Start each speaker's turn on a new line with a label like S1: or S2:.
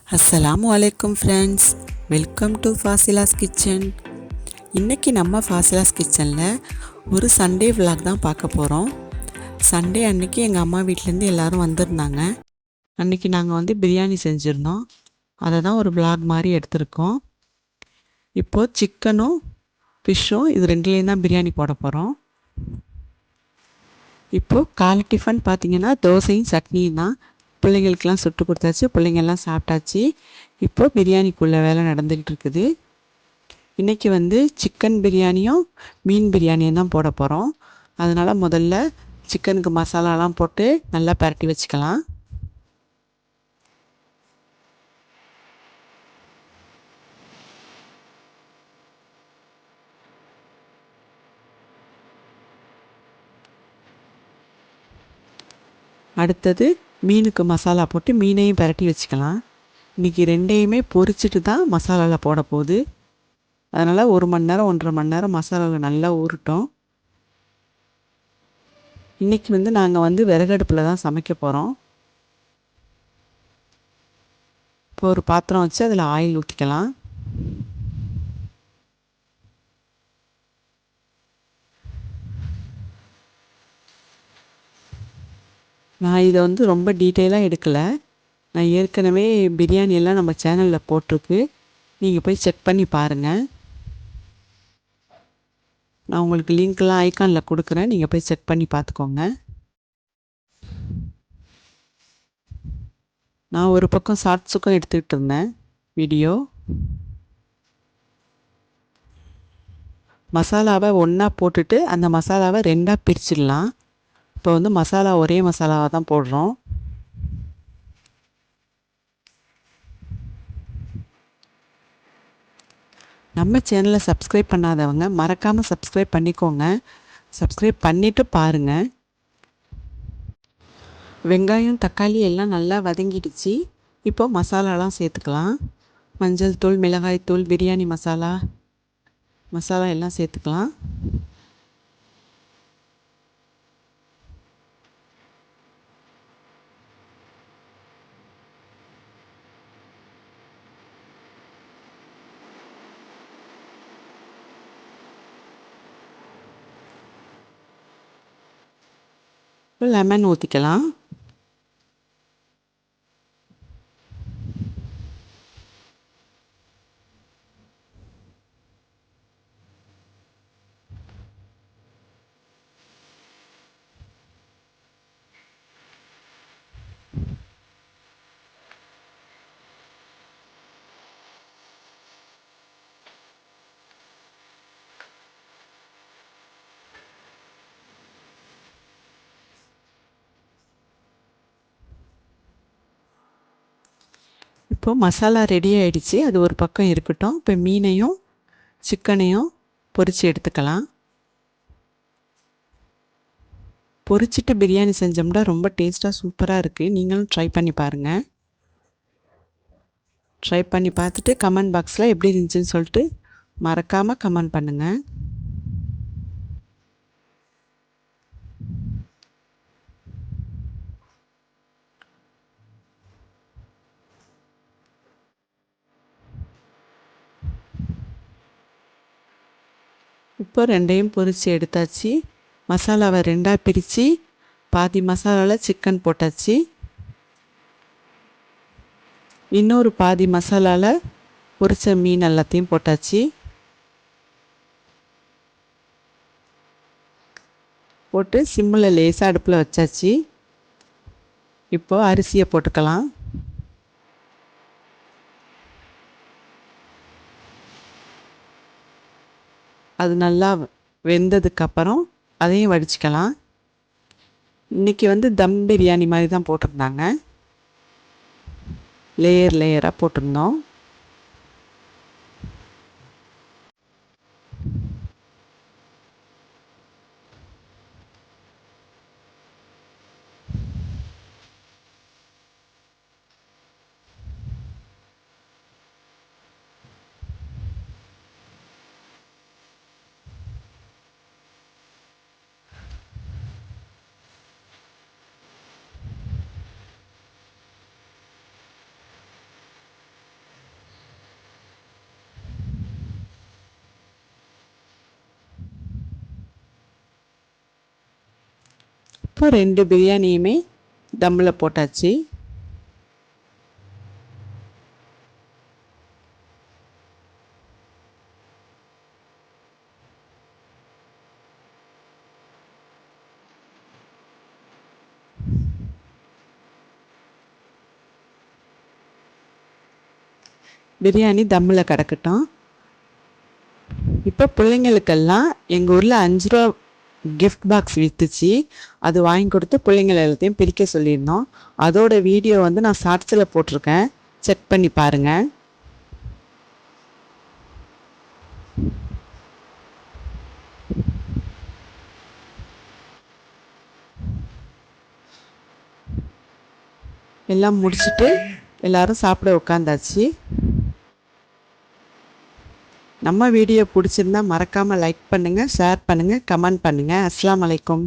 S1: அஸ்ஸலாமு அலைக்கும் friends, welcome to Fasila's kitchen. இன்றைக்கி நம்ம ஃபாசிலாஸ் கிச்சனில் ஒரு சண்டே விலாக் தான் பார்க்க போகிறோம். சண்டே அன்னைக்கு எங்கள் அம்மா வீட்டிலேருந்து எல்லோரும் வந்திருந்தாங்க. அன்றைக்கி நாங்கள் பிரியாணி செஞ்சுருந்தோம். அதை தான் ஒரு விலாக் மாதிரி எடுத்திருக்கோம். இப்போது சிக்கனும் ஃபிஷ்ஷும் இது ரெண்டுலேயும் தான் பிரியாணி போட போகிறோம். இப்போது காலை டிஃபன் பார்த்திங்கன்னா தோசையும் சட்னியும் தான். பிள்ளைங்களுக்கெல்லாம் சுட்டு கொடுத்தாச்சு, பிள்ளைங்கள்லாம் சாப்பிட்டாச்சு. இப்போது பிரியாணிக்குள்ளே வேலை நடந்துக்கிட்டு இருக்குது. இன்றைக்கி சிக்கன் பிரியாணியும் மீன் பிரியாணியும் தான் போட போகிறோம். அதனால் முதல்ல சிக்கனுக்கு மசாலாலாம் போட்டு நல்லா பரட்டி வச்சுக்கலாம். அடுத்தது மீனுக்கு மசாலா போட்டு மீனையும் பரட்டி வச்சுக்கலாம். இன்றைக்கி ரெண்டையுமே பொரிச்சிட்டு தான் மசாலாவில் போட போகுது. அதனால் 1 மணி நேரம் 1.5 மணி நேரம் மசாலாவில் நல்லா ஊறட்டும். இன்றைக்கி நாங்கள் விறகடுப்பில் தான் சமைக்க போகிறோம். இப்போ ஒரு பாத்திரம் வச்சு அதில் ஆயில் ஊற்றிக்கலாம். நான் இதை ரொம்ப டீட்டெயிலாக எடுக்கலை. நான் ஏற்கனவே பிரியாணியெல்லாம் நம்ம சேனலில் போட்டிருக்கு, நீங்கள் போய் செக் பண்ணி பாருங்கள். நான் உங்களுக்கு லிங்க்லாம் ஐக்கானில் கொடுக்குறேன், நீங்கள் போய் செக் பண்ணி பார்த்துக்கோங்க. நான் ஒரு பக்கம் ஷார்ட்ஸுக்கும் எடுத்துக்கிட்டு இருந்தேன் வீடியோ. மசாலாவை ஒன்றா போட்டுட்டு அந்த மசாலாவை 2ஆக பிரிச்சிடலாம். இப்போ மசாலா ஒரே மசாலாவை தான் போடுறோம். நம்ம சேனலை சப்ஸ்கிரைப் பண்ணாதவங்க மறக்காமல் சப்ஸ்கிரைப் பண்ணிக்கோங்க. சப்ஸ்கிரைப் பண்ணிவிட்டு பாருங்கள். வெங்காயம் தக்காளி எல்லாம் நல்லா வதங்கிடுச்சு. இப்போ மசாலாலாம் சேர்த்துக்கலாம். மஞ்சள் தூள், மிளகாய் தூள், பிரியாணி மசாலா எல்லாம் சேர்த்துக்கலாம். லெமன் ஊற்றிக்கலாம். இப்போது மசாலா ரெடி ஆகிடுச்சு, அது ஒரு பக்கம் இருக்கட்டும். இப்போ மீனையும் சிக்கனையும் பொரித்து எடுத்துக்கலாம். பொரிச்சிட்டு பிரியாணி செஞ்சோம்னா ரொம்ப டேஸ்ட்டாக சூப்பராக இருக்குது. நீங்களும் ட்ரை பண்ணி பாருங்கள். ட்ரை பண்ணி பார்த்துட்டு கமெண்ட் பாக்ஸில் எப்படி இருந்துச்சுன்னு சொல்லிட்டு மறக்காமல் கமெண்ட் பண்ணுங்கள். இப்போ ரெண்டையும் பொரித்து எடுத்தாச்சு. மசாலாவை 2ஆக பிரித்து பாதி மசாலாவில் சிக்கன் போட்டாச்சு. இன்னொரு பாதி மசாலாவில் பொரித்த மீன் எல்லாத்தையும் போட்டாச்சு. போட்டு சிம்மில் லேசாக அடுப்பில் வச்சாச்சு. இப்போது அரிசியை போட்டுக்கலாம். அது நல்லா வெந்ததுக்கப்புறம் அதையும் வடிச்சிக்கலாம். இன்றைக்கி தம் பிரியாணி மாதிரி தான் போட்டிருந்தாங்க. லேயராக போட்டிருந்தோம். இப்போ 2 பிரியாணியுமே தம்மில் போட்டாச்சு. பிரியாணி தம்மில் கிடக்கட்டும். இப்போ பிள்ளைங்களுக்கெல்லாம் எங்கள் ஊரில் 5 ரூபா கிஃப்ட் பாக்ஸ் விற்றுச்சு. அது வாங்கி கொடுத்து பிள்ளைங்கள் எல்லாத்தையும் பிரிக்க சொல்லியிருந்தோம். அதோட வீடியோ வந்து நான் ஷார்ட்ஸில் போட்டிருக்கேன், செக் பண்ணி பாருங்கள். எல்லாம் முடிச்சுட்டு எல்லோரும் சாப்பிட உட்காந்தாச்சு. நம்ம வீடியோ பிடிச்சிருந்தா மறக்காமல் லைக் பண்ணுங்கள், ஷேர் பண்ணுங்கள், கமெண்ட் பண்ணுங்கள். அஸ்ஸலாமு அலைக்கும்.